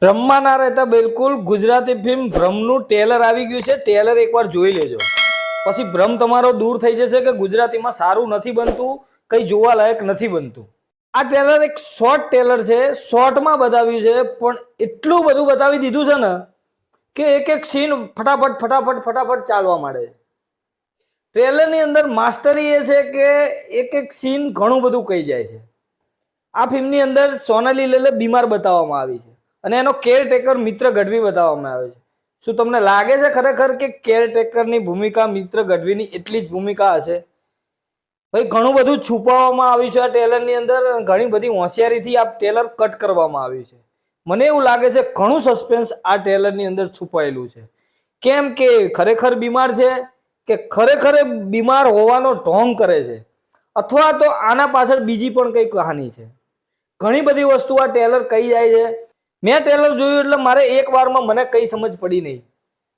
બ્રહ્મા ના રહેતા બિલકુલ ગુજરાતી ફિલ્મ ભ્રમનું ટ્રેલર આવી ગયું છે. ટ્રેલર એકવાર જોઈ લેજો, પછી ભ્રમ તમારો દૂર થઈ જશે કે ગુજરાતીમાં સારું નથી બનતું, કઈ જોવા લાયક નથી બનતું. આ ટ્રેલર એક શોર્ટ ટ્રેલર છે, શોર્ટમાં બતાવ્યું છે, પણ એટલું બધું બતાવી દીધું છે ને કે એક એક સીન ફટાફટ ફટાફટ ફટાફટ ચાલવા માંડે છે. ટ્રેલરની અંદર માસ્ટરી એ છે કે એક એક સીન ઘણું બધું કહી જાય છે. આ ફિલ્મની અંદર સોનાલી લેલે બીમાર બતાવવામાં આવી છે અને એનો કેરટેકર મિત્ર ગઢવી બતાવવામાં આવે છે. શું તમને લાગે છે ખરેખર કે કેરટેકરની ભૂમિકા મિત્ર ગઢવીની એટલી જ ભૂમિકા હશે? ભાઈ ઘણું બધું છુપાવવામાં આવ્યું છે આ ટ્રેલરની અંદર. ઘણી બધી હોશિયારીથી આ ટ્રેલર કટ કરવામાં આવ્યું છે. મને એવું લાગે છે ઘણું સસ્પેન્સ આ ટ્રેલરની અંદર છુપાયેલું છે. કેમ કે ખરેખર બીમાર છે કે ખરેખર બીમાર હોવાનો ઢોંગ કરે છે, અથવા તો આના પાછળ બીજી પણ કઈ કહાની છે. ઘણી બધી વસ્તુ આ ટ્રેલર કહી જાય છે. મેં ટ્રેલર જોયું એટલે મારે એક વારમાં મને કઈ સમજ પડી નહીં.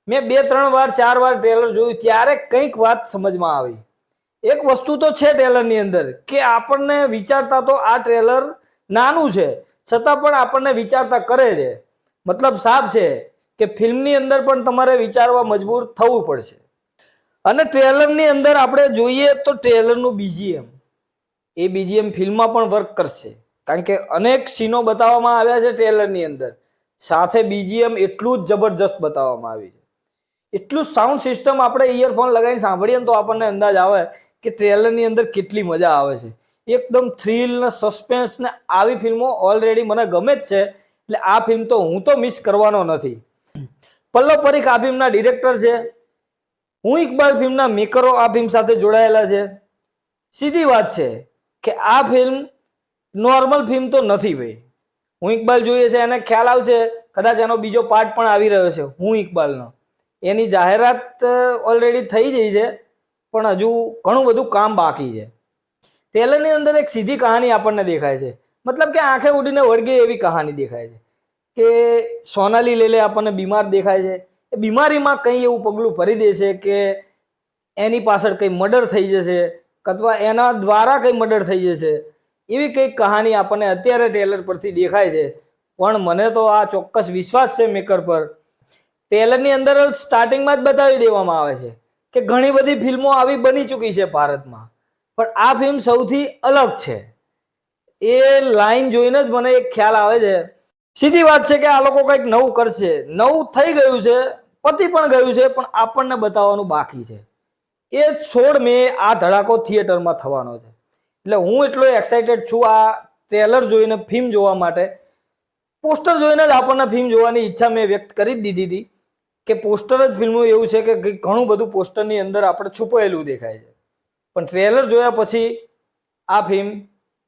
મેં 2-3 વાર 4 વાર ટ્રેલર જોયું ત્યારે કંઈક વાત સમજમાં આવી. એક વસ્તુ તો છે ટ્રેલરની અંદર કે આપણને વિચારતા તો આ ટ્રેલર નાનું છે છતાં પણ આપણને વિચારતા કરે છે. મતલબ સાફ છે કે ફિલ્મની અંદર પણ તમારે વિચારવા મજબૂર થવું પડશે. અને ટ્રેલરની અંદર આપણે જોઈએ તો ટ્રેલરનું બીજીએમ, એ બીજીએમ ફિલ્મમાં પણ વર્ક કરશે, કારણ કે અનેક સીનો બતાવવામાં આવ્યા છે ટ્રેલરની અંદર. સાથે બીજીએમ એટલું જ જબરજસ્ત બતાવવામાં આવ્યું છે. એટલું સાઉન્ડ સિસ્ટમ આપણે ઇયરફોન લગાવીને સાંભળીએ ને તો આપણને અંદાજ આવે કે ટ્રેલરની અંદર કેટલી મજા આવે છે. એકદમ થ્રિલ ને સસ્પેન્સ ને આવી ફિલ્મો ઓલરેડી મને ગમે જ છે, એટલે આ ફિલ્મ તો હું તો મિસ કરવાનો નથી. પલ્લવ પરીખ આ ફિલ્મના ડિરેક્ટર છે. હું ઇકબાલ ફિલ્મના મેકરો આ ફિલ્મ સાથે જોડાયેલા છે. સીધી વાત છે કે આ ફિલ્મ નોર્મલ ફિલ્મ તો નથી ભાઈ. હું ઇકબાલ જોઈએ છે એને ખ્યાલ આવશે, કદાચ એનો બીજો પાર્ટ પણ આવી રહ્યો છે હું ઇકબાલનો. એની જાહેરાત ઓલરેડી થઈ ગઈ છે, પણ હજુ ઘણું બધું કામ બાકી છે. ટ્રેલરની અંદર એક સીધી કહાની આપણને દેખાય છે, મતલબ કે આંખે ઉડીને વળગે એવી કહાની દેખાય છે કે સોનાલી લેલે આપણને બીમાર દેખાય છે. એ બીમારીમાં કંઈ એવું પગલું ભરી દે છે કે એની પાછળ કંઈ મર્ડર થઈ જશે અથવા એના દ્વારા કંઈ મર્ડર થઈ જશે, એવી કંઈક કહાની આપણને અત્યારે ટ્રેલર પરથી દેખાય છે. પણ મને તો આ ચોક્કસ વિશ્વાસ છે મેકર પર. ટ્રેલરની અંદર સ્ટાર્ટિંગમાં જ બતાવી દેવામાં આવે છે કે ઘણી બધી ફિલ્મો આવી બની ચૂકી છે ભારતમાં, પણ આ ફિલ્મ સૌથી અલગ છે. એ લાઈન જોઈને જ મને એક ખ્યાલ આવે છે. સીધી વાત છે કે આ લોકો કંઈક નવું કરશે. નવું થઈ ગયું છે, પતી પણ ગયું છે, પણ આપણને બતાવવાનું બાકી છે. એ 16 મે આ ધડાકો થિયેટરમાં થવાનો છે. એટલે હું એટલો એક્સાઇટેડ છું આ ટ્રેલર જોઈને ફિલ્મ જોવા માટે. પોસ્ટર જોઈને જ આપણને ફિલ્મ જોવાની ઈચ્છા મેં વ્યક્ત કરી જ દીધી હતી કે પોસ્ટર જ ફિલ્મનું એવું છે કે ઘણું બધું પોસ્ટરની અંદર આપણે છુપાયેલું દેખાય છે. પણ ટ્રેલર જોયા પછી આ ફિલ્મ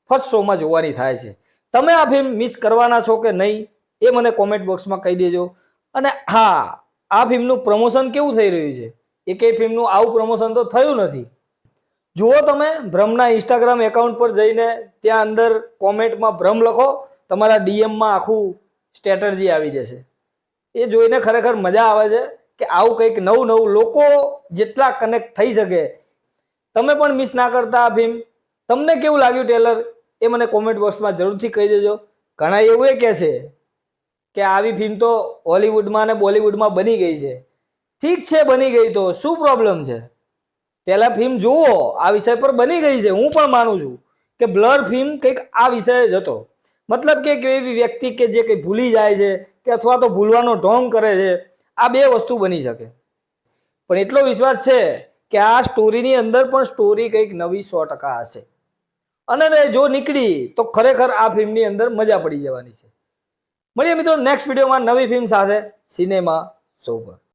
ફર્સ્ટ શોમાં જોવાની થાય છે. તમે આ ફિલ્મ મિસ કરવાના છો કે નહીં એ મને કોમેન્ટ બોક્સમાં કહી દેજો. અને હા, આ ફિલ્મનું પ્રમોશન કેવું થઈ રહ્યું છે? એકેય ફિલ્મનું આવું પ્રમોશન તો થયું નથી. જુઓ તમે ભ્રમના ઇન્સ્ટાગ્રામ એકાઉન્ટ પર જઈને, ત્યાં અંદર કોમેન્ટમાં ભ્રમ લખો, તમારા ડીએમમાં આખું સ્ટ્રેટર્જી આવી જશે. એ જોઈને ખરેખર મજા આવે છે કે આવું કંઈક નવું નવું લોકો જેટલા કનેક્ટ થઈ શકે. તમે પણ મિસ ના કરતા આ ફિલ્મ. તમને કેવું લાગ્યું ટ્રેલર એ મને કોમેન્ટ બોક્સમાં જરૂરથી કહી દેજો. ઘણા એવું એ કહે છે કે આવી ફિલ્મ તો હોલિવૂડમાં અને બોલિવૂડમાં બની ગઈ છે. ઠીક છે, બની ગઈ તો શું પ્રોબ્લેમ છે? પહેલા ફિલ્મ જુઓ, આ વિષય પર બની ગઈ છે. હું પણ માનું છું કે બ્લર ફિલ્મ કંઈક આ વિષય જ હતો. મતલબ કે એવી વ્યક્તિ કે જે કંઈ ભૂલી જાય છે કે અથવા તો ભૂલવાનો ઢોંગ કરે છે, આ બે વસ્તુ બની શકે. પણ એટલો વિશ્વાસ છે કે આ સ્ટોરીની અંદર પણ સ્ટોરી કંઈક નવી 100% હશે. અને જો નીકળી તો ખરેખર આ ફિલ્મની અંદર મજા પડી જવાની છે. મળીએ મિત્રો નેક્સ્ટ વિડીયોમાં નવી ફિલ્મ સાથે સિનેમા શો પર.